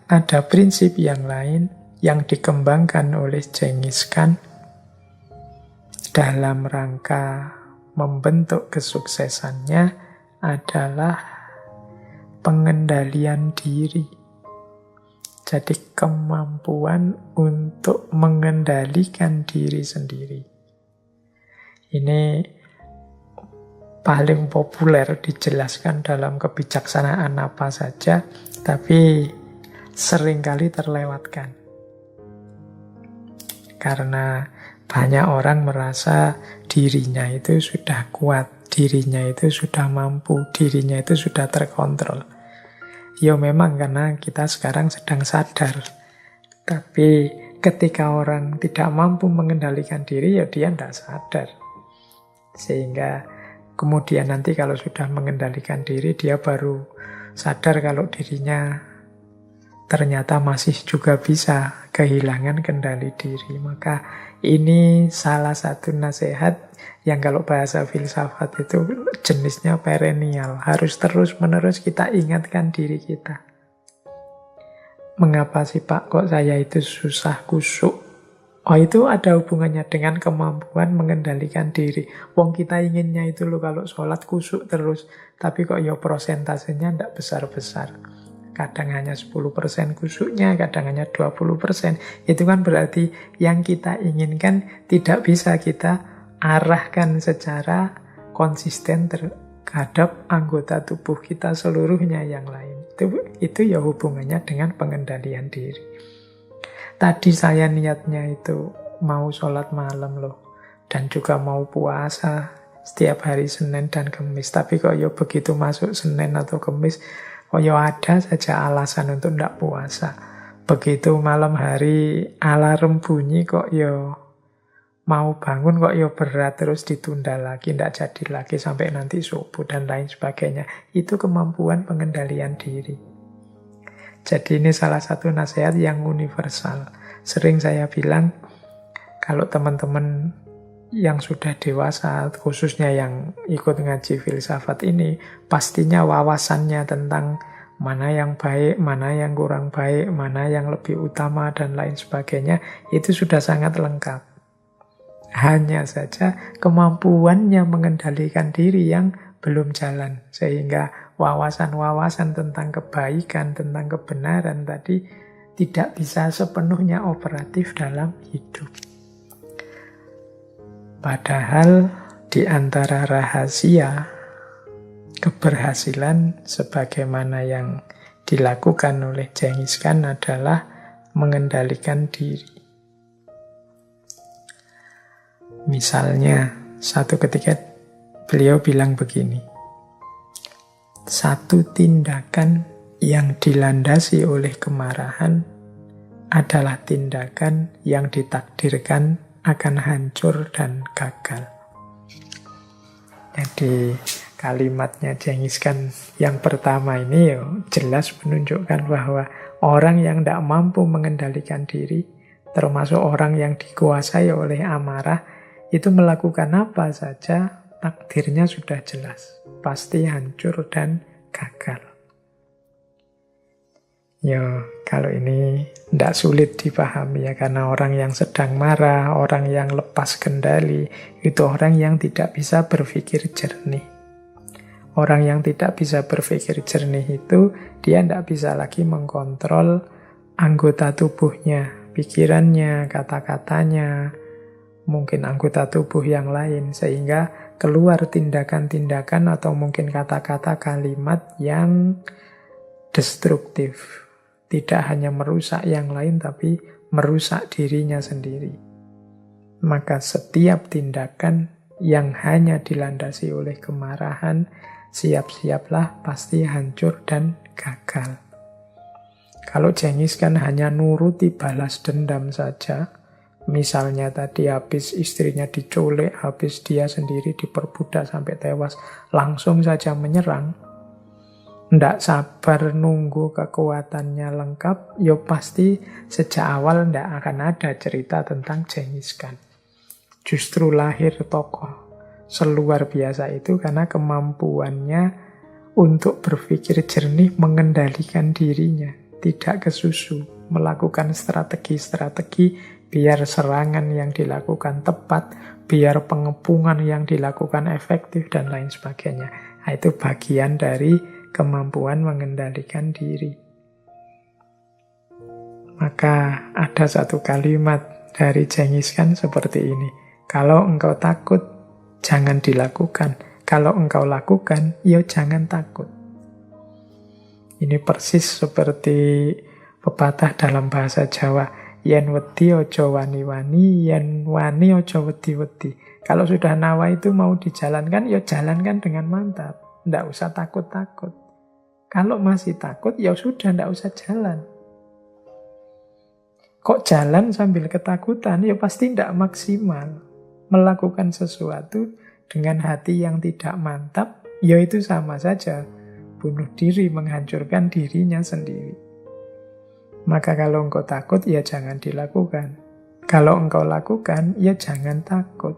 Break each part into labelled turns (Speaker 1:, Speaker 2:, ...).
Speaker 1: ada prinsip yang lain yang dikembangkan oleh Genghis Khan dalam rangka membentuk kesuksesannya adalah pengendalian diri. Jadi kemampuan untuk mengendalikan diri sendiri. Ini paling populer dijelaskan dalam kebijaksanaan apa saja, tapi seringkali terlewatkan. Karena banyak orang merasa dirinya itu sudah kuat, dirinya itu sudah mampu, dirinya itu sudah terkontrol. Ya memang karena kita sekarang sedang sadar. Tapi ketika orang tidak mampu mengendalikan diri, ya dia tidak sadar. Sehingga kemudian nanti kalau sudah mengendalikan diri, dia baru sadar kalau dirinya ternyata masih juga bisa kehilangan kendali diri. Maka ini salah satu nasihat yang kalau bahasa filsafat itu jenisnya perennial. Harus terus-menerus kita ingatkan diri kita. Mengapa sih Pak kok saya itu susah khusyuk? Oh itu ada hubungannya dengan kemampuan mengendalikan diri. Wong kita inginnya itu loh kalau sholat khusyuk terus. Tapi kok ya prosentasenya tidak besar-besar. Kadang hanya 10% khusyuknya, kadang hanya 20%. Itu kan berarti yang kita inginkan tidak bisa kita arahkan secara konsisten terhadap anggota tubuh kita seluruhnya yang lain. Itu ya hubungannya dengan pengendalian diri. Tadi saya niatnya itu mau sholat malam loh. Dan juga mau puasa setiap hari Senin dan Kamis. Tapi kok ya begitu masuk Senin atau Kamis, kok ya ada saja alasan untuk tidak puasa. Begitu malam hari alarm bunyi kok ya mau bangun kok ya berat terus ditunda lagi, tidak jadi lagi sampai nanti subuh dan lain sebagainya. Itu kemampuan pengendalian diri. Jadi ini salah satu nasihat yang universal. Sering saya bilang, kalau teman-teman yang sudah dewasa, khususnya yang ikut ngaji filsafat ini, pastinya wawasannya tentang mana yang baik, mana yang kurang baik, mana yang lebih utama, dan lain sebagainya, itu sudah sangat lengkap. Hanya saja kemampuannya mengendalikan diri yang belum jalan. Sehingga wawasan-wawasan tentang kebaikan, tentang kebenaran tadi tidak bisa sepenuhnya operatif dalam hidup. Padahal di antara rahasia keberhasilan sebagaimana yang dilakukan oleh Genghis Khan adalah mengendalikan diri. Misalnya, satu ketika beliau bilang begini, satu tindakan yang dilandasi oleh kemarahan adalah tindakan yang ditakdirkan akan hancur dan gagal. Jadi kalimatnya Genghis Khan yang pertama ini jelas menunjukkan bahwa orang yang tidak mampu mengendalikan diri, termasuk orang yang dikuasai oleh amarah, itu melakukan apa saja, takdirnya sudah jelas. Pasti hancur dan gagal. Ya, kalau ini tidak sulit dipahami ya, karena orang yang sedang marah, orang yang lepas kendali, itu orang yang tidak bisa berpikir jernih. Orang yang tidak bisa berpikir jernih itu, dia tidak bisa lagi mengkontrol anggota tubuhnya, pikirannya, kata-katanya, mungkin anggota tubuh yang lain, sehingga keluar tindakan-tindakan atau mungkin kata-kata kalimat yang destruktif. Tidak hanya merusak yang lain, tapi merusak dirinya sendiri. Maka setiap tindakan yang hanya dilandasi oleh kemarahan, siap-siaplah pasti hancur dan gagal. Kalau Genghis Khan hanya nuruti balas dendam saja, misalnya tadi habis istrinya diculik, habis dia sendiri diperbudak sampai tewas, langsung saja menyerang, ndak sabar nunggu kekuatannya lengkap, ya pasti sejak awal ndak akan ada cerita tentang Genghis Khan. Justru lahir tokoh seluar biasa itu karena kemampuannya untuk berpikir jernih mengendalikan dirinya. tidak kesusu, melakukan strategi-strategi biar serangan yang dilakukan tepat, biar pengepungan yang dilakukan efektif, dan lain sebagainya. Nah, itu bagian dari kemampuan mengendalikan diri. Maka ada satu kalimat dari Genghis Khan seperti ini. Kalau engkau takut, jangan dilakukan. Kalau engkau lakukan, ya jangan takut. Ini persis seperti pepatah dalam bahasa Jawa. Yen wedi ojo wani-wani, yen wani ojo wedi-wedi. Kalau sudah nawa itu mau dijalankan, ya jalankan dengan mantap. Tidak usah takut-takut. Kalau masih takut, ya sudah, tidak usah jalan. Kok jalan sambil ketakutan, ya pasti tidak maksimal. Melakukan sesuatu dengan hati yang tidak mantap, ya itu sama saja bunuh diri, menghancurkan dirinya sendiri. Maka kalau engkau takut, ya jangan dilakukan. Kalau engkau lakukan, ya jangan takut.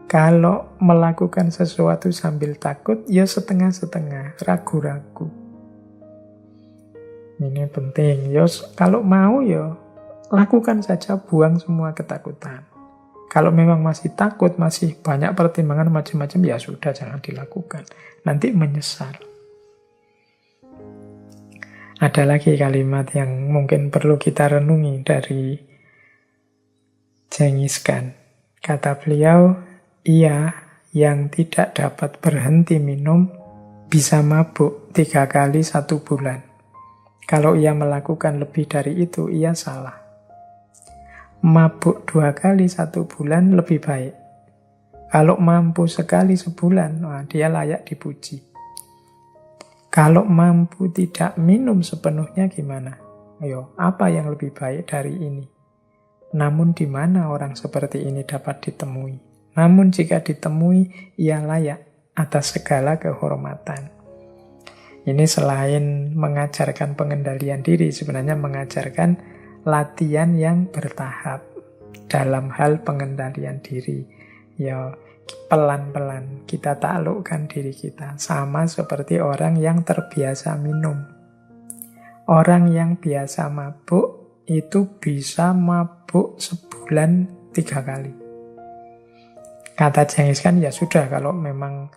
Speaker 1: Kalau melakukan sesuatu sambil takut, ya setengah-setengah, ragu-ragu. Ini penting. Ya, kalau mau, ya lakukan saja, buang semua ketakutan. Kalau memang masih takut, masih banyak pertimbangan macam-macam, ya sudah, jangan dilakukan. Nanti menyesal. Ada lagi kalimat yang mungkin perlu kita renungi dari Genghis Khan. Kata beliau, ia yang tidak dapat berhenti minum bisa mabuk 3 kali 1 bulan. Kalau ia melakukan lebih dari itu, ia salah. Mabuk 2 kali 1 bulan lebih baik. Kalau mampu sekali sebulan, wah, dia layak dipuji. Kalau mampu tidak minum sepenuhnya gimana? Ayo, apa yang lebih baik dari ini? Namun di mana orang seperti ini dapat ditemui? Namun jika ditemui, ia layak atas segala kehormatan. Ini selain mengajarkan pengendalian diri, sebenarnya mengajarkan latihan yang bertahap dalam hal pengendalian diri. Ya, pelan-pelan kita taklukkan diri kita. Sama seperti orang yang terbiasa minum. Orang yang biasa mabuk itu bisa mabuk sebulan 3 kali. Kata Genghis Khan, ya sudah, kalau memang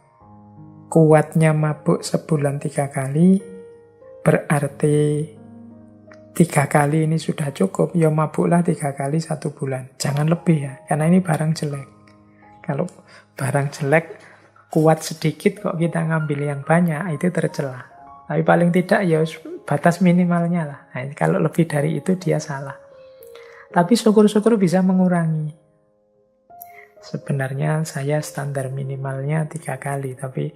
Speaker 1: kuatnya mabuk sebulan 3 kali, berarti 3 kali ini sudah cukup, ya mabuklah 3 kali 1 bulan. Jangan lebih ya, karena ini barang jelek. Kalau barang jelek, kuat sedikit kok kita ngambil yang banyak, itu tercela. Tapi paling tidak ya batas minimalnya lah. Nah, kalau lebih dari itu dia salah. Tapi syukur-syukur bisa mengurangi. Sebenarnya saya standar minimalnya 3 kali, tapi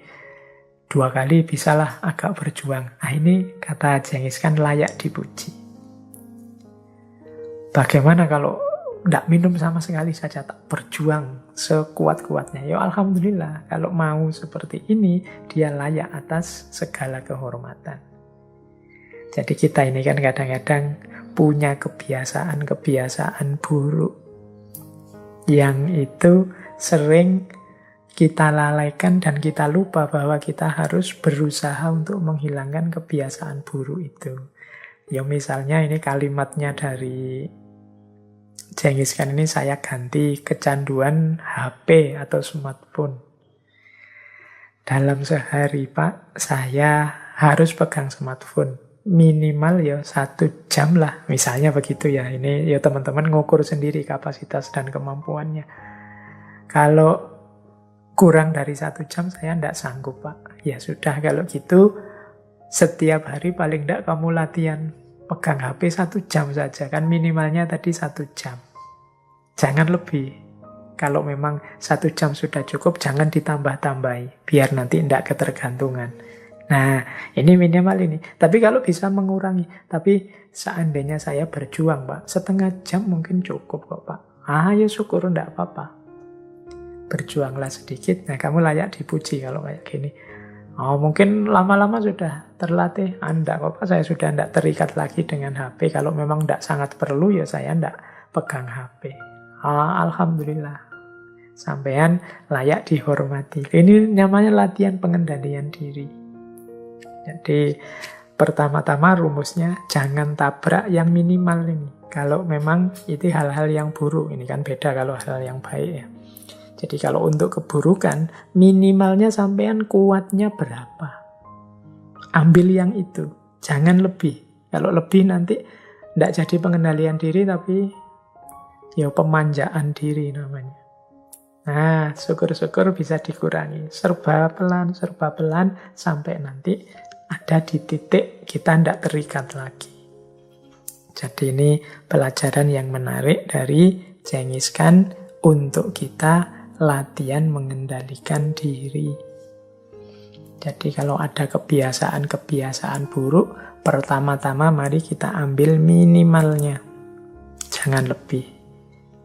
Speaker 1: 2 kali bisalah agak berjuang. Nah, ini kata Genghis Khan layak dipuji. Bagaimana kalau tidak minum sama sekali saja, tak berjuang sekuat-kuatnya? Ya alhamdulillah, kalau mau seperti ini, dia layak atas segala kehormatan. Jadi kita ini kan kadang-kadang punya kebiasaan-kebiasaan buruk yang itu sering kita lalaikan dan kita lupa bahwa kita harus berusaha untuk menghilangkan kebiasaan buruk itu. Ya misalnya ini kalimatnya dari Genghis Khan ini saya ganti, kecanduan HP atau smartphone. Dalam sehari Pak, saya harus pegang smartphone. Minimal ya 1 jam lah, misalnya begitu ya. Ini ya teman-teman ngukur sendiri kapasitas dan kemampuannya. Kalau kurang dari 1 jam saya tidak sanggup Pak. Ya sudah, kalau gitu setiap hari paling tidak kamu latihan pegang HP 1 jam saja. Kan minimalnya tadi 1 jam. Jangan lebih. Kalau memang 1 jam sudah cukup, jangan ditambah-tambahi. Biar nanti tidak ketergantungan. Nah, ini minimal ini. Tapi kalau bisa mengurangi. Tapi seandainya saya berjuang, Pak. 1/2 jam mungkin cukup kok, Pak. Ya syukur, tidak apa-apa. Berjuanglah sedikit. Nah, kamu layak dipuji kalau kayak gini. Mungkin lama-lama sudah terlatih. Enggak kok, Pak. Saya sudah tidak terikat lagi dengan HP. Kalau memang tidak sangat perlu, ya saya tidak pegang HP. Alhamdulillah. Sampean layak dihormati. Ini namanya latihan pengendalian diri. Jadi pertama-tama rumusnya jangan tabrak yang minimal ini. Kalau memang itu hal-hal yang buruk, ini kan beda kalau hal yang baik ya. Jadi kalau untuk keburukan, minimalnya sampean kuatnya berapa? Ambil yang itu, jangan lebih. Kalau lebih nanti tidak jadi pengendalian diri, tapi ya pemanjaan diri namanya. Nah, syukur-syukur bisa dikurangi. Serba pelan, sampai nanti ada di titik kita tidak terikat lagi. Jadi ini pelajaran yang menarik dari Genghis Khan untuk kita latihan mengendalikan diri. Jadi kalau ada kebiasaan-kebiasaan buruk, pertama-tama mari kita ambil minimalnya. Jangan lebih.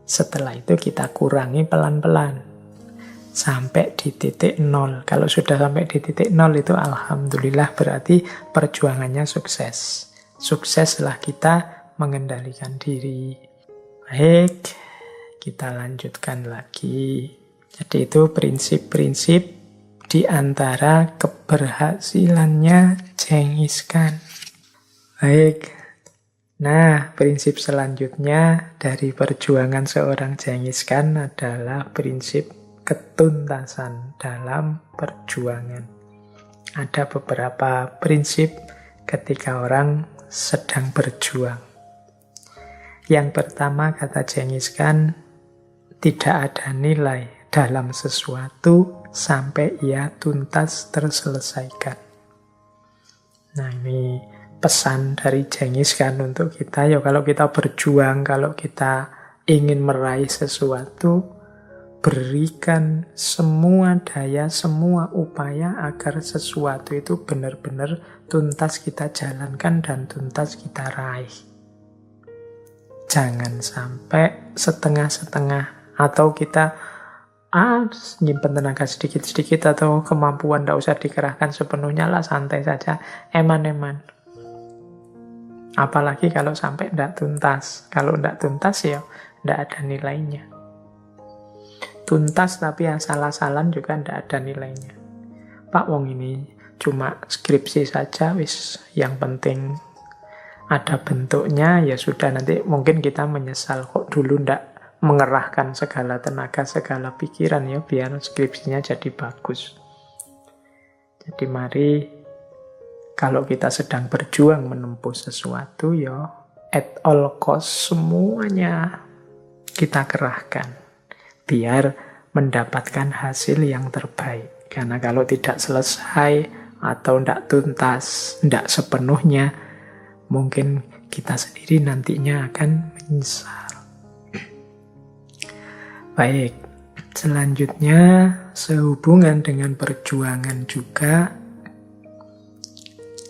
Speaker 1: Setelah itu kita kurangi pelan-pelan. Sampai di titik 0. Kalau sudah sampai di titik 0 itu alhamdulillah berarti perjuangannya sukses. Sukseslah kita mengendalikan diri. Baik, kita lanjutkan lagi. Jadi itu prinsip-prinsip di antara keberhasilannya Genghis Khan. Baik. Nah, prinsip selanjutnya dari perjuangan seorang Genghis Khan adalah prinsip ketuntasan dalam perjuangan. Ada beberapa prinsip ketika orang sedang berjuang. Yang pertama, kata Genghis Khan, tidak ada nilai dalam sesuatu sampai ia tuntas terselesaikan. Nah, ini pesan dari Genghis Khan untuk kita. Ya, kalau kita berjuang, kalau kita ingin meraih sesuatu, berikan semua daya, semua upaya agar sesuatu itu benar-benar tuntas kita jalankan dan tuntas kita raih. Jangan sampai setengah-setengah atau kita nyimpen tenaga sedikit-sedikit atau kemampuan tidak usah dikerahkan sepenuhnya lah, santai saja, eman-eman. Apalagi kalau sampai tidak tuntas. Kalau tidak tuntas ya tidak ada nilainya. Tuntas tapi asal-asalan juga tidak ada nilainya. Pak wong ini cuma skripsi saja, wis yang penting ada bentuknya, ya sudah, nanti mungkin kita menyesal kok dulu tidak mengerahkan segala tenaga, segala pikiran ya biar skripsinya jadi bagus. Jadi mari kalau kita sedang berjuang menempuh sesuatu ya at all cost semuanya kita kerahkan biar mendapatkan hasil yang terbaik. Karena kalau tidak selesai atau tidak tuntas, tidak sepenuhnya, mungkin kita sendiri nantinya akan menyesal. Baik, selanjutnya sehubungan dengan perjuangan juga,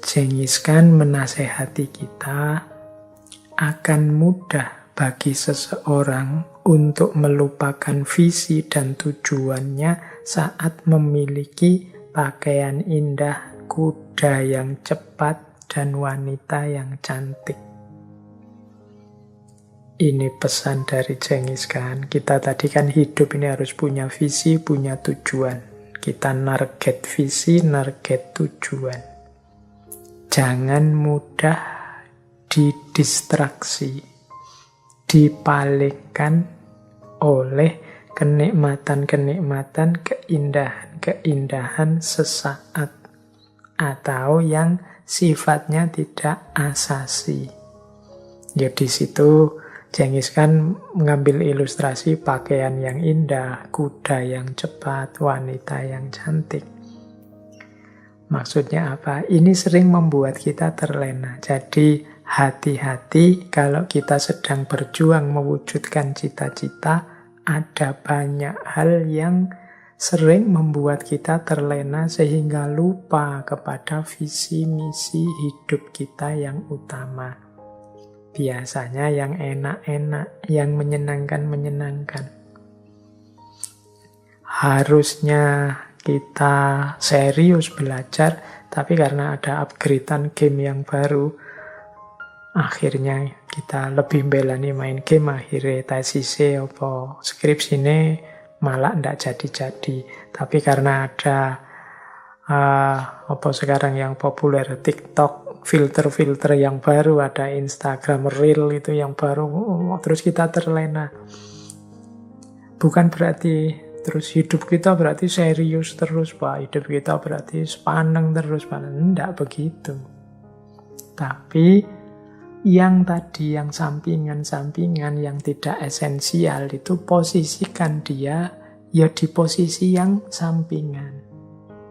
Speaker 1: Genghis Khan menasehati kita akan mudah bagi seseorang untuk melupakan visi dan tujuannya saat memiliki pakaian indah, kuda yang cepat, dan wanita yang cantik. Ini pesan dari Genghis Khan. Kita tadi kan hidup ini harus punya visi, punya tujuan. Kita narget visi, narget tujuan. Jangan mudah didistraksi, dipalingkan oleh kenikmatan-kenikmatan, keindahan-keindahan sesaat atau yang sifatnya tidak asasi. Ya di situ Genghis Khan mengambil ilustrasi pakaian yang indah, kuda yang cepat, wanita yang cantik. Maksudnya apa? Ini sering membuat kita terlena. Jadi hati-hati kalau kita sedang berjuang mewujudkan cita-cita, ada banyak hal yang sering membuat kita terlena sehingga lupa kepada visi misi hidup kita yang utama. Biasanya yang enak-enak, yang menyenangkan-menyenangkan. Harusnya kita serius belajar, tapi karena ada upgradean game yang baru, akhirnya kita lebih belani main game, akhirnya tesise apa skripsi ini malah ndak jadi-jadi. Tapi karena ada apa sekarang yang populer TikTok, filter-filter yang baru, ada Instagram Reel itu yang baru, terus kita terlena. Bukan berarti terus hidup kita berarti serius terus, Pak. Hidup kita berarti sepaneng terus, Pak. Enggak begitu. Tapi yang tadi, yang sampingan-sampingan, yang tidak esensial itu posisikan dia ya di posisi yang sampingan.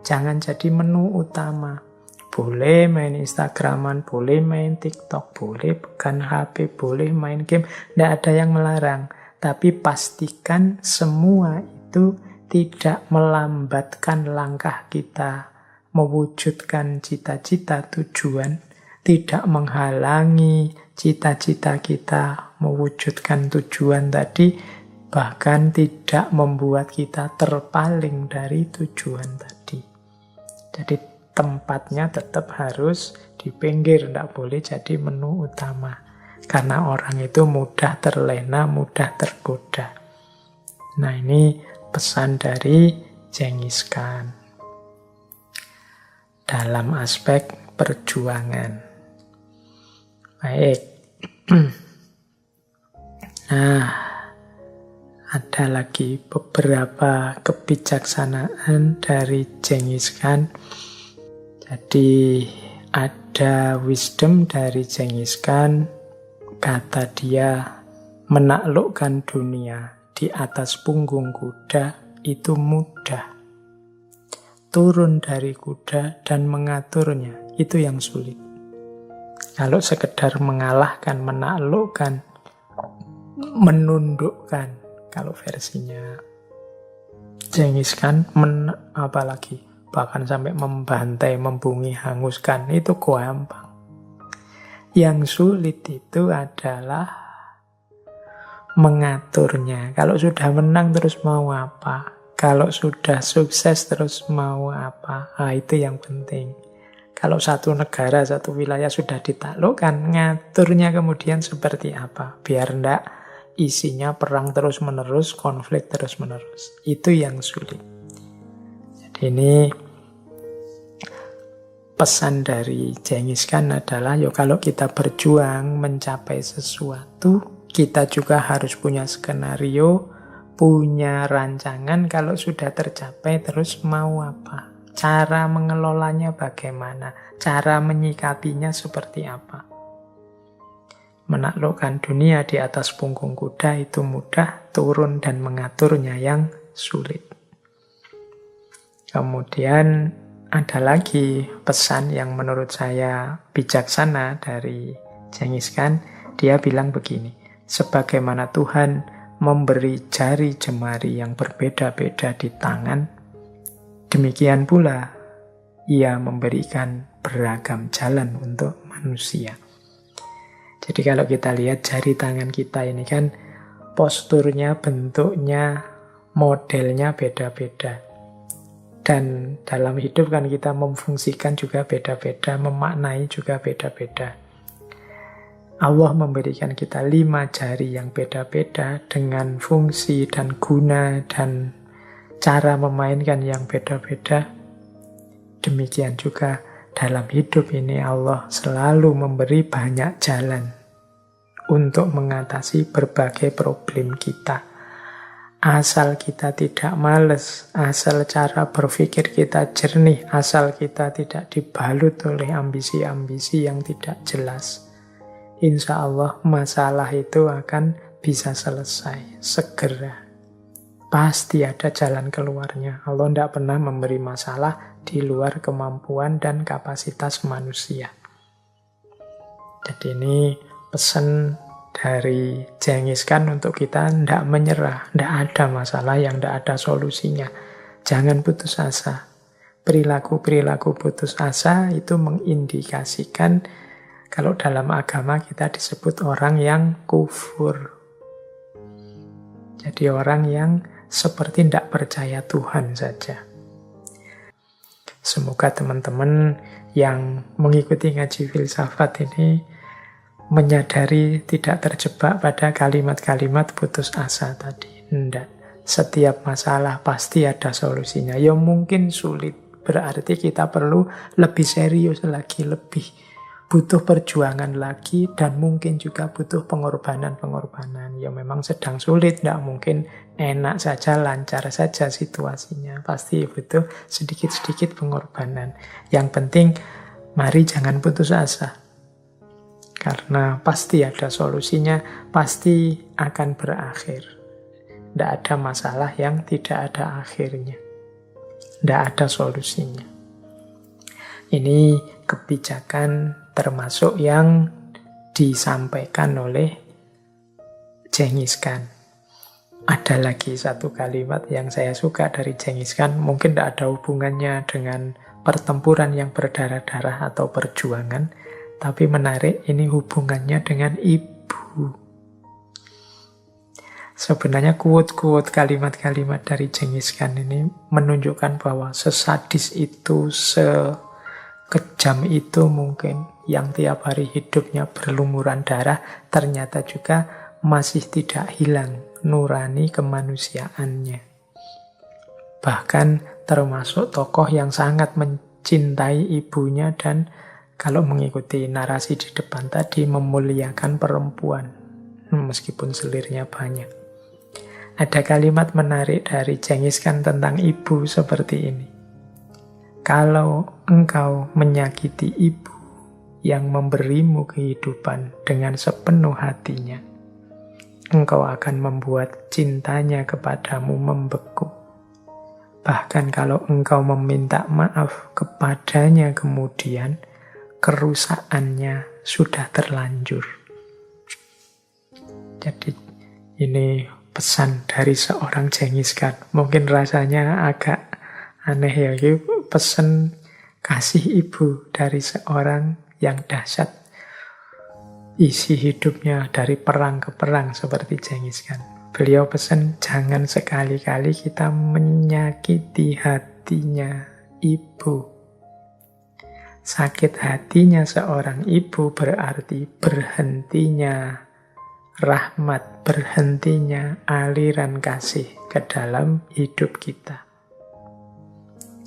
Speaker 1: Jangan jadi menu utama. Boleh main Instagraman, boleh main TikTok, boleh pegang HP, boleh main game. Tidak ada yang melarang. Tapi pastikan semua itu tidak melambatkan langkah kita mewujudkan cita-cita tujuan, tidak menghalangi cita-cita kita mewujudkan tujuan tadi, bahkan tidak membuat kita terpaling dari tujuan tadi. Jadi tempatnya tetap harus di pinggir, tidak boleh jadi menu utama. Karena orang itu mudah terlena, mudah tergoda. Nah, ini pesan dari Genghis Khan dalam aspek perjuangan. Baik. Nah, ada lagi beberapa kebijaksanaan dari Genghis Khan. Jadi ada wisdom dari Genghis Khan. Kata dia, menaklukkan dunia di atas punggung kuda itu mudah. Turun dari kuda dan mengaturnya, itu yang sulit. Kalau sekedar mengalahkan, menaklukkan, menundukkan, kalau versinya Genghis Khan, apalagi bahkan sampai membantai, membumi, hanguskan, itu gampang. Yang sulit itu adalah mengaturnya. Kalau sudah menang terus mau apa? Kalau sudah sukses terus mau apa? Nah, itu yang penting. Kalau satu negara, satu wilayah sudah ditaklukkan, ngaturnya kemudian seperti apa? Biar ndak isinya perang terus-menerus, konflik terus-menerus. Itu yang sulit. Jadi ini pesan dari Genghis Khan adalah, kalau kita berjuang mencapai sesuatu, kita juga harus punya skenario, punya rancangan. Kalau sudah tercapai terus mau apa? Cara mengelolanya bagaimana? Cara menyikapinya seperti apa? Menaklukkan dunia di atas punggung kuda itu mudah, turun dan mengaturnya yang sulit. Kemudian ada lagi pesan yang menurut saya bijaksana dari Genghis Khan. Dia bilang begini, sebagaimana Tuhan memberi jari jemari yang berbeda-beda di tangan, demikian pula ia memberikan beragam jalan untuk manusia. Jadi kalau kita lihat jari tangan kita ini kan posturnya, bentuknya, modelnya beda-beda. Dan dalam hidup kan kita memfungsikan juga beda-beda, memaknai juga beda-beda. Allah memberikan kita 5 jari yang beda-beda dengan fungsi dan guna dan cara memainkan yang beda-beda. Demikian juga dalam hidup ini Allah selalu memberi banyak jalan untuk mengatasi berbagai problem kita. Asal kita tidak malas, asal cara berpikir kita jernih, asal kita tidak dibalut oleh ambisi-ambisi yang tidak jelas. Insya Allah masalah itu akan bisa selesai segera. Pasti ada jalan keluarnya. Allah tidak pernah memberi masalah di luar kemampuan dan kapasitas manusia. Jadi ini pesan dari Genghis Khan untuk kita tidak menyerah. Tidak ada masalah yang tidak ada solusinya. Jangan putus asa. Perilaku-perilaku putus asa itu mengindikasikan kalau dalam agama kita disebut orang yang kufur. Jadi orang yang seperti tidak percaya Tuhan saja. Semoga teman-teman yang mengikuti ngaji filsafat ini menyadari tidak terjebak pada kalimat-kalimat putus asa tadi. Tidak. Setiap masalah pasti ada solusinya. Ya mungkin sulit. Berarti kita perlu lebih serius lagi, lebih butuh perjuangan lagi dan mungkin juga butuh pengorbanan-pengorbanan. Ya memang sedang sulit, tidak mungkin enak saja, lancar saja situasinya. Pasti butuh sedikit-sedikit pengorbanan. Yang penting, mari jangan putus asa. Karena pasti ada solusinya, pasti akan berakhir. Tidak ada masalah yang tidak ada akhirnya. Tidak ada solusinya. Ini kebijakan termasuk yang disampaikan oleh Genghis Khan. Ada lagi satu kalimat yang saya suka dari Genghis Khan, mungkin tidak ada hubungannya dengan pertempuran yang berdarah-darah atau perjuangan, tapi menarik, ini hubungannya dengan ibu. Sebenarnya quote-quote kalimat-kalimat dari Genghis Khan ini menunjukkan bahwa sesadis itu, sekejam itu mungkin, yang tiap hari hidupnya berlumuran darah, ternyata juga masih tidak hilang nurani kemanusiaannya. Bahkan termasuk tokoh yang sangat mencintai ibunya dan kalau mengikuti narasi di depan tadi, memuliakan perempuan, meskipun selirnya banyak. Ada kalimat menarik dari Genghis Khan tentang ibu seperti ini. Kalau engkau menyakiti ibu yang memberimu kehidupan dengan sepenuh hatinya, engkau akan membuat cintanya kepadamu membeku. Bahkan kalau engkau meminta maaf kepadanya kemudian, kerusakannya sudah terlanjur. Jadi ini pesan dari seorang Genghis Khan. Mungkin rasanya agak aneh ya, pesan kasih ibu dari seorang yang dahsyat isi hidupnya dari perang ke perang seperti Genghis Khan. Beliau pesan jangan sekali-kali kita menyakiti hatinya ibu. Sakit hatinya seorang ibu berarti berhentinya rahmat, berhentinya aliran kasih ke dalam hidup kita.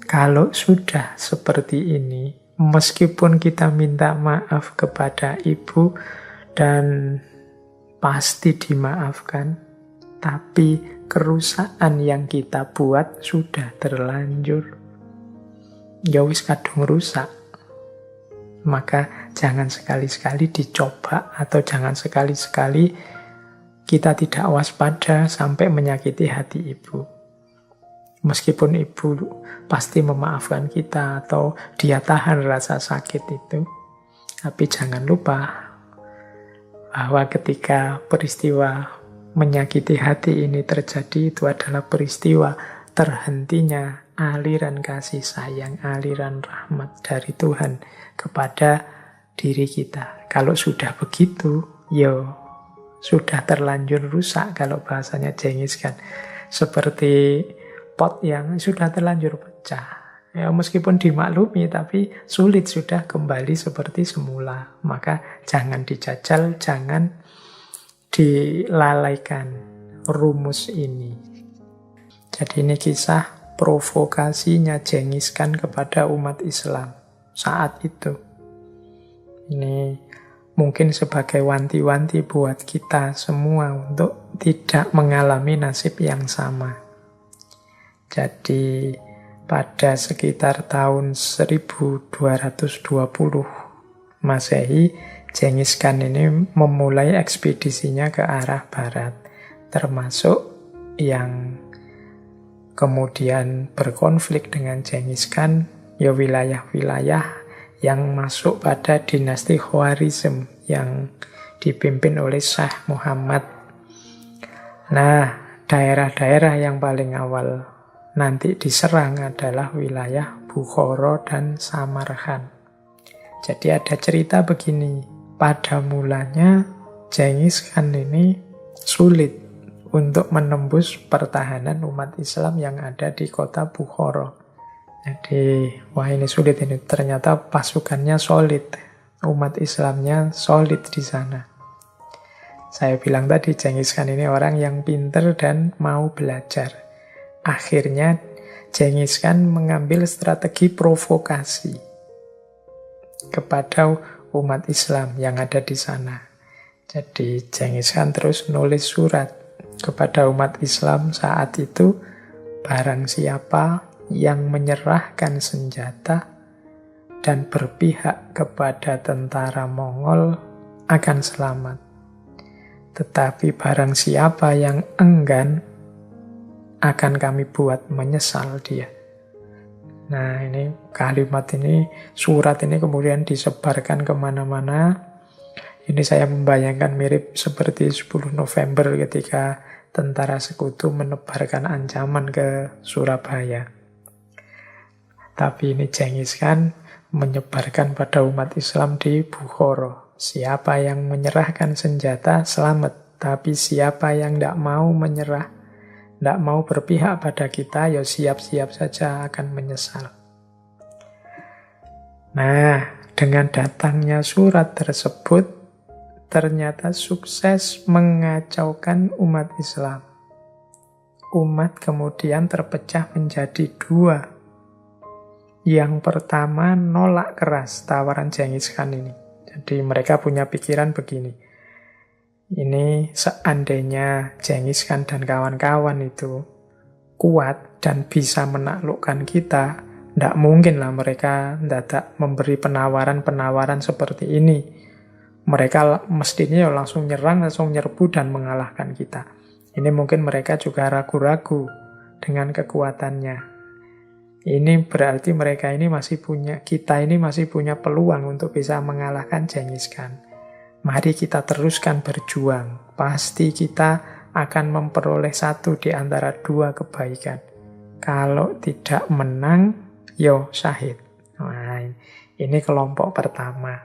Speaker 1: Kalau sudah seperti ini, meskipun kita minta maaf kepada ibu dan pasti dimaafkan, tapi kerusakan yang kita buat sudah terlanjur. Ya wis kadung rusak. Maka jangan sekali-sekali dicoba atau jangan sekali-sekali kita tidak waspada sampai menyakiti hati ibu. Meskipun ibu pasti memaafkan kita atau dia tahan rasa sakit itu, tapi jangan lupa bahwa ketika peristiwa menyakiti hati ini terjadi, itu adalah peristiwa terhentinya aliran kasih sayang, aliran rahmat dari Tuhan kepada diri kita. Kalau sudah begitu, sudah terlanjur rusak kalau bahasanya Genghis Khan. Seperti pot yang sudah terlanjur pecah. Ya, meskipun dimaklumi, tapi sulit sudah kembali seperti semula. Maka jangan dijajal, jangan dilalaikan rumus ini. Jadi ini kisah provokasinya Genghis Khan kepada umat Islam saat itu. Ini mungkin sebagai wanti-wanti buat kita semua untuk tidak mengalami nasib yang sama. Jadi pada sekitar tahun 1220 Masehi, Genghis Khan ini memulai ekspedisinya ke arah barat, termasuk yang kemudian berkonflik dengan Genghis Khan, ya wilayah-wilayah yang masuk pada dinasti Khwarizm yang dipimpin oleh Shah Muhammad. Nah, daerah-daerah yang paling awal nanti diserang adalah wilayah Bukhara dan Samarkand. Jadi ada cerita begini, pada mulanya Genghis Khan ini sulit untuk menembus pertahanan umat Islam yang ada di kota Bukhara. Jadi, wah ini sulit ini. Ternyata pasukannya solid. Umat Islamnya solid di sana. Saya bilang tadi, Genghis Khan ini orang yang pinter dan mau belajar. Akhirnya, Genghis Khan mengambil strategi provokasi kepada umat Islam yang ada di sana. Jadi Genghis Khan terus nulis surat kepada umat Islam saat itu, barang siapa yang menyerahkan senjata dan berpihak kepada tentara Mongol akan selamat. Tetapi barang siapa yang enggan, akan kami buat menyesal dia. Nah, ini kalimat ini, surat ini kemudian disebarkan kemana-mana. Ini saya membayangkan mirip seperti 10 November ketika tentara sekutu menebarkan ancaman ke Surabaya. Tapi ini Genghis Khan menyebarkan pada umat Islam di Bukhara. Siapa yang menyerahkan senjata, selamat. Tapi siapa yang tidak mau menyerah, tidak mau berpihak pada kita, ya siap-siap saja akan menyesal. Nah, dengan datangnya surat tersebut, ternyata sukses mengacaukan umat Islam. Umat kemudian terpecah menjadi dua. Yang pertama nolak keras tawaran Genghis Khan ini. Jadi mereka punya pikiran begini. Ini seandainya Genghis Khan dan kawan-kawan itu kuat dan bisa menaklukkan kita, tidak mungkin lah mereka tidak memberi penawaran-penawaran seperti ini. Mereka mestinya langsung nyerang, langsung nyerbu dan mengalahkan kita. Ini mungkin mereka juga ragu-ragu dengan kekuatannya. Ini berarti mereka ini kita ini masih punya peluang untuk bisa mengalahkan Genghis Khan. Mari kita teruskan berjuang. Pasti kita akan memperoleh satu di antara dua kebaikan. Kalau tidak menang, yo syahid. Nah, ini kelompok pertama.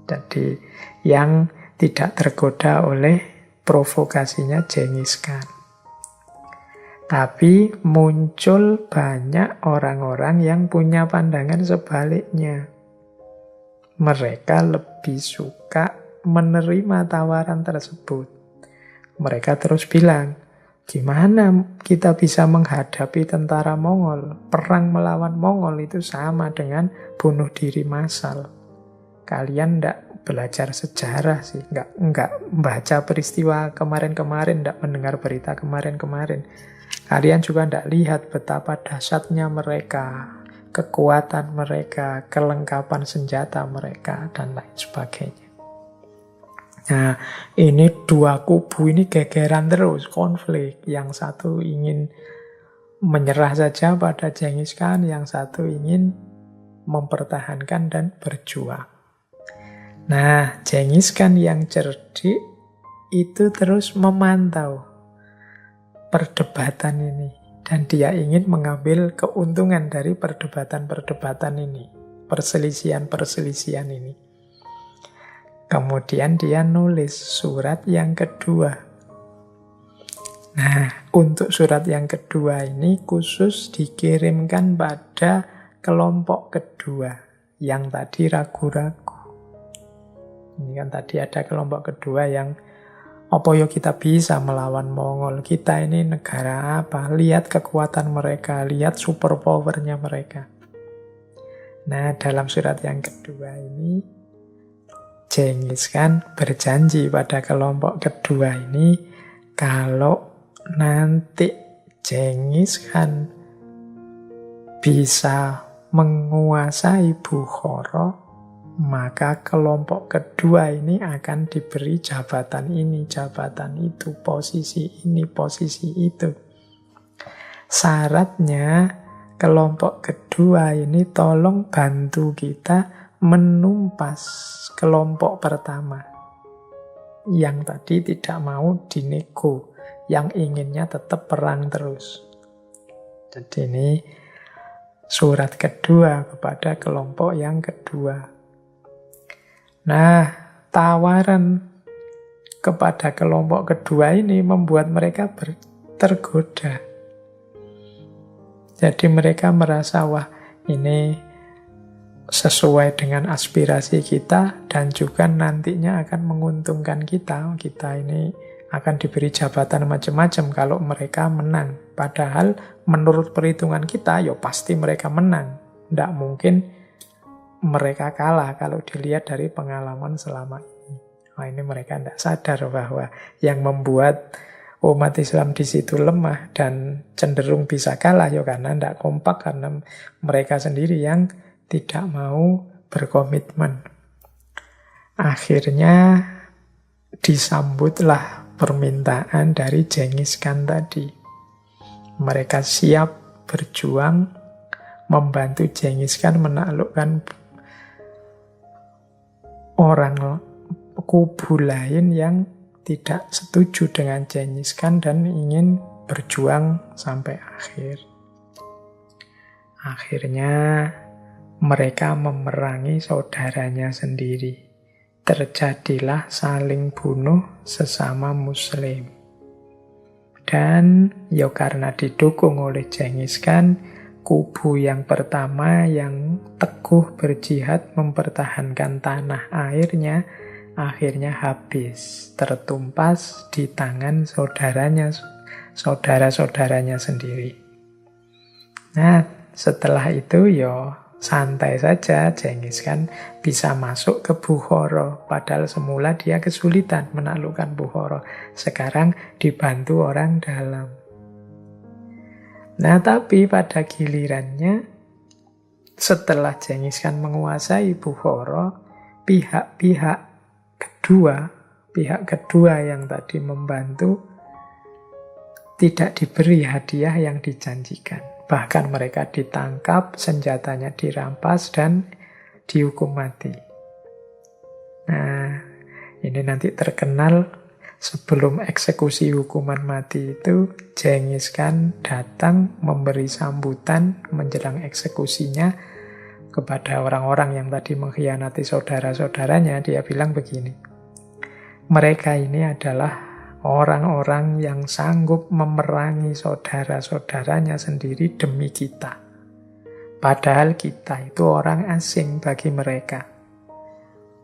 Speaker 1: Jadi yang tidak tergoda oleh provokasinya Genghis Khan. Tapi muncul banyak orang-orang yang punya pandangan sebaliknya. Mereka lebih suka menerima tawaran tersebut. Mereka terus bilang, gimana kita bisa menghadapi tentara Mongol? Perang melawan Mongol itu sama dengan bunuh diri massal. Kalian tidak belajar sejarah sih, nggak baca peristiwa kemarin-kemarin, tidak mendengar berita kemarin-kemarin. Kalian juga tidak lihat betapa dahsyatnya mereka, kekuatan mereka, kelengkapan senjata mereka, dan lain sebagainya. Nah, ini dua kubu ini gegeran terus, konflik. Yang satu ingin menyerah saja pada Genghis Khan, yang satu ingin mempertahankan dan berjuang. Nah, Genghis Khan yang cerdik itu terus memantau perdebatan ini. Dan dia ingin mengambil keuntungan dari perdebatan-perdebatan ini, perselisihan-perselisihan ini. Kemudian dia nulis surat yang kedua. Nah, untuk surat yang kedua ini khusus dikirimkan pada kelompok kedua, yang tadi ragu-ragu. Ini kan tadi ada kelompok kedua yang apa ya kita bisa melawan Mongol? Kita ini negara apa? Lihat kekuatan mereka, lihat superpowernya mereka. Nah, dalam surat yang kedua ini, Genghis Khan berjanji pada kelompok kedua ini, kalau nanti Genghis Khan bisa menguasai Bukhara, maka kelompok kedua ini akan diberi jabatan ini, jabatan itu, posisi ini, posisi itu. Syaratnya kelompok kedua ini tolong bantu kita menumpas kelompok pertama. Yang tadi tidak mau dinego, yang inginnya tetap perang terus. Jadi ini surat kedua kepada kelompok yang kedua. Nah, tawaran kepada kelompok kedua ini membuat mereka tergoda. Jadi mereka merasa, wah ini sesuai dengan aspirasi kita dan juga nantinya akan menguntungkan kita. Kita ini akan diberi jabatan macam-macam kalau mereka menang. Padahal menurut perhitungan kita, ya pasti mereka menang. Tidak mungkin mereka kalah kalau dilihat dari pengalaman selama ini. Wah, ini mereka tidak sadar bahwa yang membuat umat Islam di situ lemah dan cenderung bisa kalah ya karena tidak kompak, karena mereka sendiri yang tidak mau berkomitmen. Akhirnya disambutlah permintaan dari Genghis Khan tadi. Mereka siap berjuang membantu Genghis Khan menaklukkan orang kubu lain yang tidak setuju dengan Genghis Khan dan ingin berjuang sampai akhir. Akhirnya mereka memerangi saudaranya sendiri. Terjadilah saling bunuh sesama Muslim. Dan ya karena didukung oleh Genghis Khan, kubu yang pertama yang teguh berjihad mempertahankan tanah airnya, akhirnya habis, tertumpas di tangan saudara-saudaranya sendiri. Nah, setelah itu ya santai saja, Genghis Khan bisa masuk ke Bukhara. Padahal semula dia kesulitan menaklukkan Bukhara. Sekarang dibantu orang dalam. Nah, tapi pada gilirannya setelah Genghis Khan menguasai Bukhara, pihak kedua yang tadi membantu tidak diberi hadiah yang dijanjikan. Bahkan mereka ditangkap, senjatanya dirampas, dan dihukum mati. Nah, ini nanti terkenal sebelum eksekusi hukuman mati itu, Genghis Khan datang memberi sambutan menjelang eksekusinya kepada orang-orang yang tadi mengkhianati saudara-saudaranya. Dia bilang begini, mereka ini adalah orang-orang yang sanggup memerangi saudara-saudaranya sendiri demi kita. Padahal kita itu orang asing bagi mereka.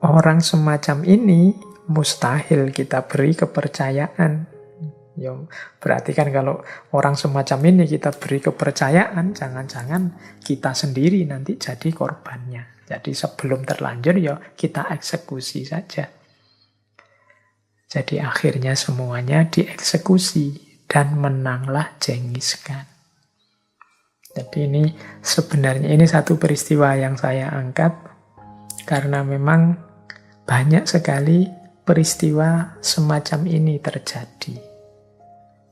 Speaker 1: Orang semacam ini mustahil kita beri kepercayaan. Ya, berarti kan kalau orang semacam ini kita beri kepercayaan, jangan-jangan kita sendiri nanti jadi korbannya. Jadi sebelum terlanjur ya kita eksekusi saja. Jadi akhirnya semuanya dieksekusi dan menanglah Genghis Khan. Jadi ini sebenarnya ini satu peristiwa yang saya angkat karena memang banyak sekali peristiwa semacam ini terjadi.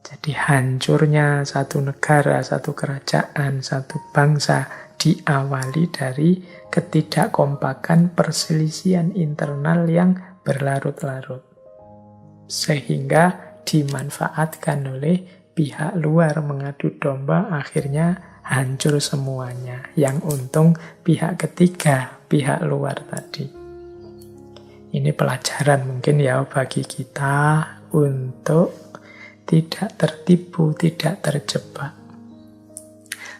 Speaker 1: Jadi hancurnya satu negara, satu kerajaan, satu bangsa diawali dari ketidakkompakan perselisihan internal yang berlarut-larut. Sehingga dimanfaatkan oleh pihak luar mengadu domba, akhirnya hancur semuanya. Yang untung pihak ketiga, pihak luar tadi. Ini pelajaran mungkin ya bagi kita untuk tidak tertipu, tidak terjebak.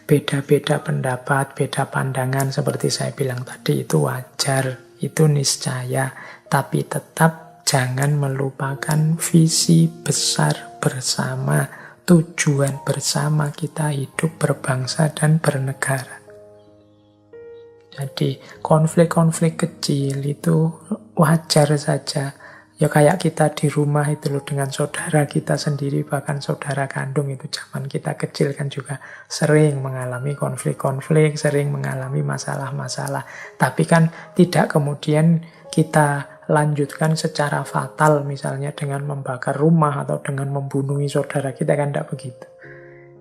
Speaker 1: Beda-beda pendapat, beda pandangan seperti saya bilang tadi itu wajar, itu niscaya, tapi tetap jangan melupakan visi besar bersama, tujuan bersama kita hidup berbangsa dan bernegara. Jadi konflik-konflik kecil itu wajar saja. Ya kayak kita di rumah itu loh dengan saudara kita sendiri, bahkan saudara kandung itu zaman kita kecil kan juga sering mengalami konflik-konflik, sering mengalami masalah-masalah. Tapi kan tidak kemudian kita lanjutkan secara fatal misalnya dengan membakar rumah atau dengan membunuh saudara kita, kan tidak begitu.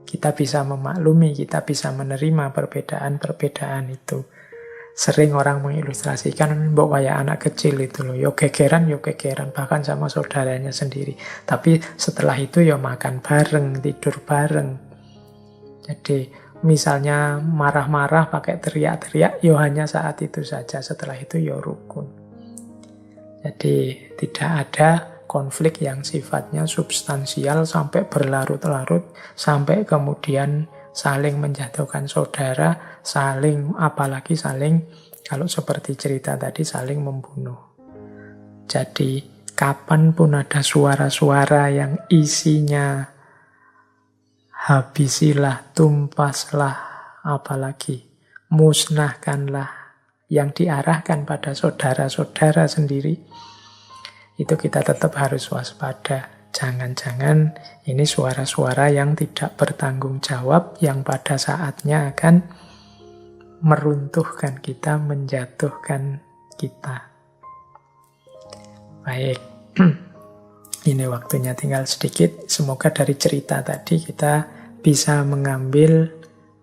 Speaker 1: Kita bisa memaklumi, kita bisa menerima perbedaan-perbedaan itu. Sering orang mengilustrasikan mbok kayak anak kecil itu loh, yo gegeran, bahkan sama saudaranya sendiri. Tapi setelah itu yo makan bareng, tidur bareng. Jadi misalnya marah-marah pakai teriak-teriak, yo hanya saat itu saja. Setelah itu yo rukun. Jadi tidak ada konflik yang sifatnya substansial sampai berlarut-larut, sampai kemudian saling menjatuhkan saudara, apalagi saling, kalau seperti cerita tadi, saling membunuh. Jadi, kapanpun ada suara-suara yang isinya habisilah, tumpaslah, apalagi musnahkanlah yang diarahkan pada saudara-saudara sendiri, itu kita tetap harus waspada. Jangan-jangan ini suara-suara yang tidak bertanggung jawab, yang pada saatnya akan meruntuhkan kita, menjatuhkan kita. Baik, ini waktunya tinggal sedikit. Semoga dari cerita tadi kita bisa mengambil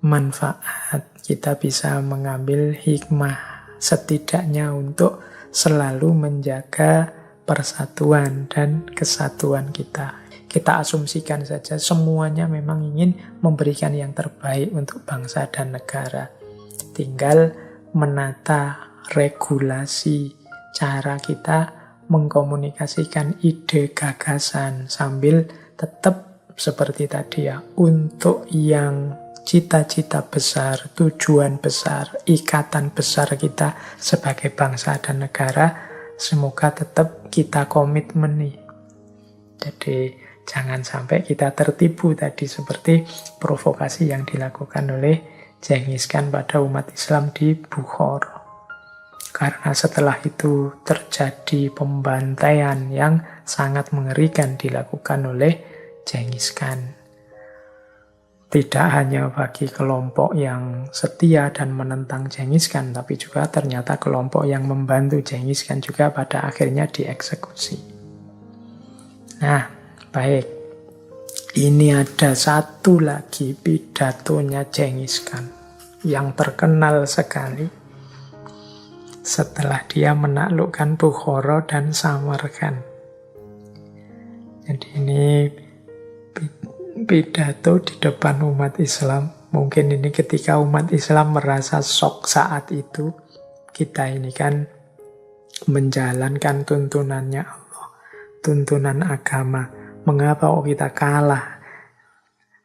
Speaker 1: manfaat, kita bisa mengambil hikmah, setidaknya untuk selalu menjaga persatuan dan kesatuan kita. Kita asumsikan saja semuanya memang ingin memberikan yang terbaik untuk bangsa dan negara. Tinggal menata regulasi cara kita mengkomunikasikan ide gagasan sambil tetap seperti tadi ya, untuk yang cita-cita besar, tujuan besar, ikatan besar kita sebagai bangsa dan negara, semoga tetap kita komitmen nih. Jadi jangan sampai kita tertipu tadi seperti provokasi yang dilakukan oleh Genghis Khan pada umat Islam di Bukhara. Karena setelah itu terjadi pembantaian yang sangat mengerikan dilakukan oleh Genghis Khan. Tidak hanya bagi kelompok yang setia dan menentang Genghis Khan, tapi juga ternyata kelompok yang membantu Genghis Khan juga pada akhirnya dieksekusi. Nah, baik. Ini ada satu lagi pidatonya Genghis Khan yang terkenal sekali setelah dia menaklukkan Bukhara dan Samarkand. Jadi ini pidato di depan umat Islam. Mungkin ini ketika umat Islam merasa shock saat itu. Kita ini kan menjalankan tuntunannya Allah, tuntunan agama. Mengapa kita kalah?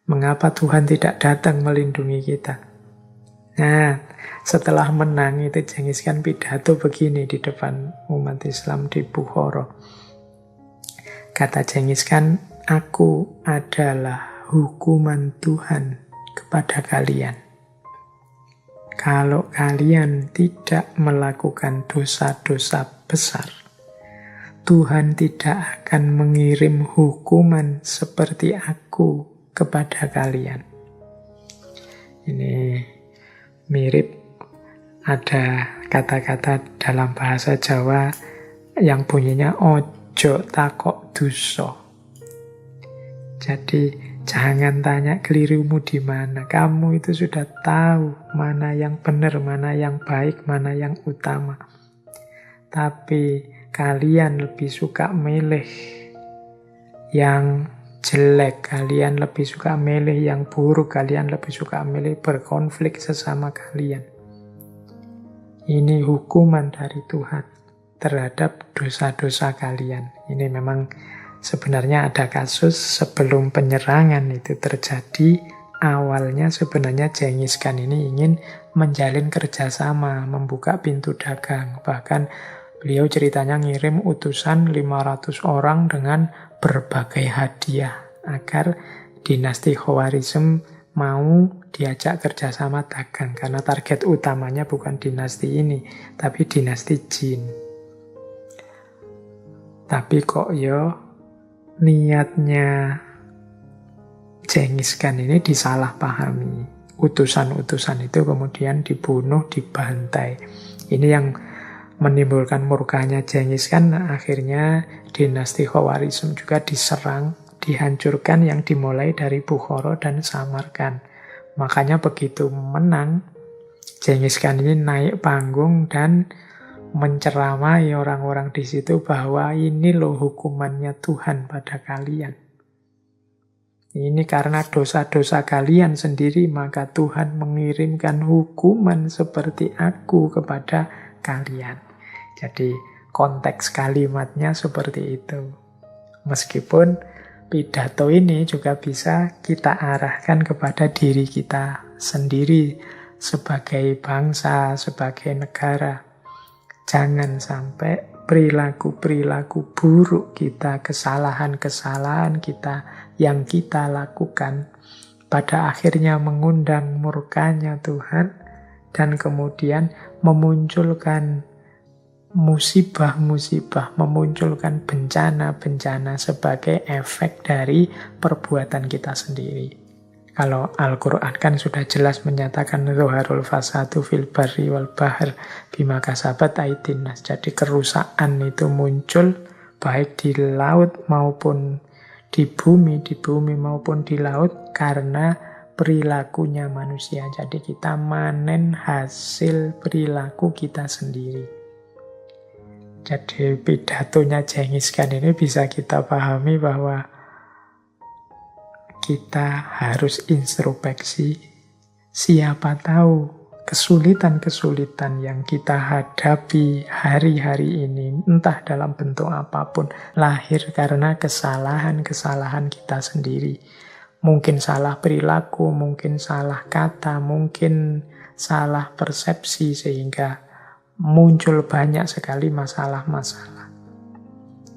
Speaker 1: Mengapa Tuhan tidak datang melindungi kita? Nah, setelah menang itu Genghis Khan pidato begini di depan umat Islam di Bukhara. Kata Genghis Khan, aku adalah hukuman Tuhan kepada kalian. Kalau kalian tidak melakukan dosa-dosa besar, Tuhan tidak akan mengirim hukuman seperti aku kepada kalian. Ini mirip, ada kata-kata dalam bahasa Jawa yang bunyinya ojo takok dosa. Jadi jangan tanya kelirumu di mana. Kamu itu sudah tahu mana yang benar, mana yang baik, mana yang utama. Tapi kalian lebih suka milih yang jelek, kalian lebih suka milih yang buruk, kalian lebih suka milih berkonflik sesama kalian. Ini hukuman dari Tuhan terhadap dosa-dosa kalian. Ini memang sebenarnya ada kasus sebelum penyerangan itu terjadi. Awalnya sebenarnya Genghis Khan ini ingin menjalin kerjasama, membuka pintu dagang. Bahkan beliau ceritanya ngirim utusan 500 orang dengan berbagai hadiah agar dinasti Khawarizm mau diajak kerjasama dagang. Karena target utamanya bukan dinasti ini, tapi dinasti Jin. Tapi kok niatnya Genghis Khan ini disalahpahami. Utusan-utusan itu kemudian dibunuh, dibantai. Ini yang menimbulkan murkanya Genghis Khan. Akhirnya dinasti Khawarizm juga diserang, dihancurkan yang dimulai dari Bukhara dan Samarkand. Makanya begitu menang, Genghis Khan ini naik panggung dan menceramai orang-orang di situ bahwa ini loh hukumannya Tuhan pada kalian. Ini karena dosa-dosa kalian sendiri, maka Tuhan mengirimkan hukuman seperti aku kepada kalian. Jadi konteks kalimatnya seperti itu. Meskipun pidato ini juga bisa kita arahkan kepada diri kita sendiri sebagai bangsa, sebagai negara. Jangan sampai perilaku-perilaku buruk kita, kesalahan-kesalahan kita yang kita lakukan pada akhirnya mengundang murkanya Tuhan, dan kemudian memunculkan musibah-musibah, memunculkan bencana-bencana sebagai efek dari perbuatan kita sendiri. Kalau Al-Quran kan sudah jelas menyatakan zuharul fasadu fil barri wal bahr bima kasabat aydin nas. Jadi kerusakan itu muncul baik di laut maupun di bumi maupun di laut karena perilakunya manusia. Jadi kita manen hasil perilaku kita sendiri. Jadi pidatonya Genghis Khan ini bisa kita pahami bahwa kita harus introspeksi, siapa tahu kesulitan-kesulitan yang kita hadapi hari-hari ini, entah dalam bentuk apapun, lahir karena kesalahan-kesalahan kita sendiri. Mungkin salah perilaku, mungkin salah kata, mungkin salah persepsi, sehingga muncul banyak sekali masalah-masalah.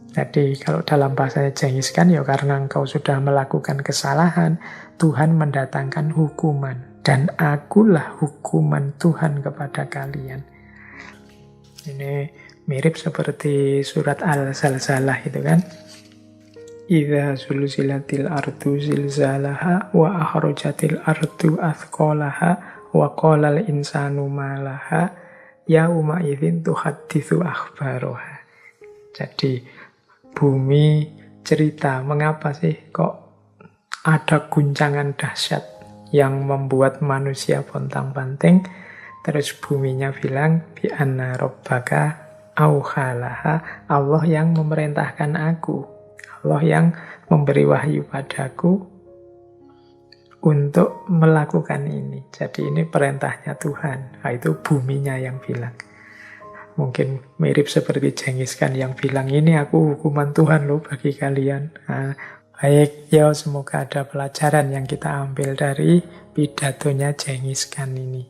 Speaker 1: Jadi kalau dalam bahasanya Genghis Khan, ya karena engkau sudah melakukan kesalahan, Tuhan mendatangkan hukuman. Dan akulah hukuman Tuhan kepada kalian. Ini mirip seperti surat Al-Zalzalah itu kan. Idza zulzilatil ardu zilzalaha wa akhrajatil ardu athqalaha wa qalal insanu ma laha yauma idzin tuhadditsu akhbaraha. Jadi bumi cerita, mengapa sih kok ada guncangan dahsyat yang membuat manusia pontang-panting. Terus buminya bilang, bi anna rabbaka auhalaha, Allah yang memerintahkan aku, Allah yang memberi wahyu padaku untuk melakukan ini. Jadi ini perintahnya Tuhan. Nah, itu buminya yang bilang. Mungkin mirip seperti Genghis Khan yang bilang, ini aku hukuman Tuhan loh bagi kalian. Nah, baik, ya semoga ada pelajaran yang kita ambil dari pidatonya Genghis Khan ini.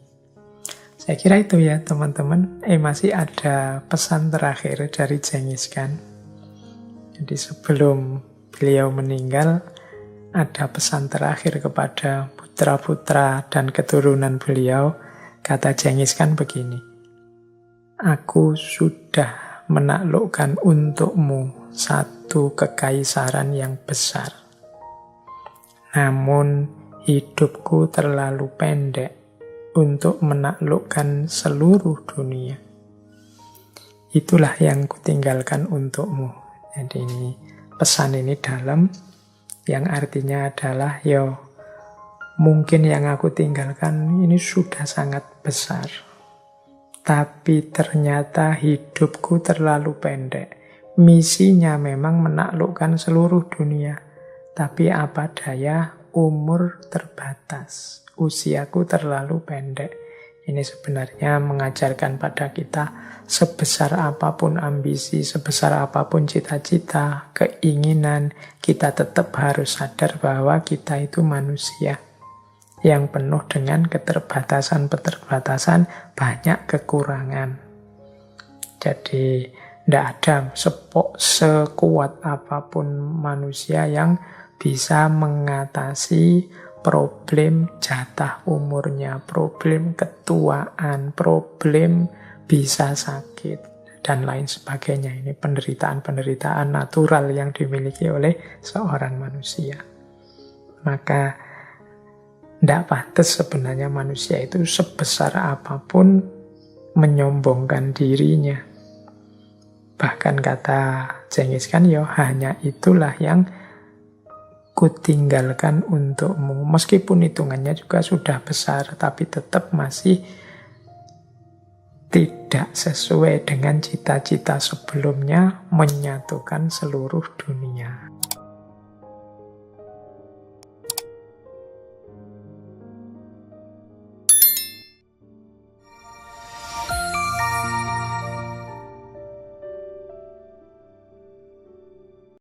Speaker 1: Saya kira itu ya teman-teman. Masih ada pesan terakhir dari Genghis Khan. Jadi sebelum beliau meninggal, ada pesan terakhir kepada putra-putra dan keturunan beliau. Kata Genghis Khan begini, aku sudah menaklukkan untukmu satu kekaisaran yang besar. Namun hidupku terlalu pendek untuk menaklukkan seluruh dunia. Itulah yang kutinggalkan untukmu. Jadi ini pesan ini dalam, yang artinya adalah mungkin yang aku tinggalkan ini sudah sangat besar. Tapi ternyata hidupku terlalu pendek. Misinya memang menaklukkan seluruh dunia. Tapi apa daya, umur terbatas. Usiaku terlalu pendek. Ini sebenarnya mengajarkan pada kita, sebesar apapun ambisi, sebesar apapun cita-cita, keinginan, kita tetap harus sadar bahwa kita itu manusia yang penuh dengan keterbatasan-keterbatasan, banyak kekurangan. Jadi tidak ada sekuat apapun manusia yang bisa mengatasi problem jatah umurnya, problem ketuaan, problem bisa sakit, dan lain sebagainya. Ini penderitaan-penderitaan natural yang dimiliki oleh seorang manusia. Maka tidak pantas sebenarnya manusia itu sebesar apapun menyombongkan dirinya. Bahkan kata Genghis Khan, hanya itulah yang kutinggalkan untukmu. Meskipun hitungannya juga sudah besar, tapi tetap masih tidak sesuai dengan cita-cita sebelumnya menyatukan seluruh dunia.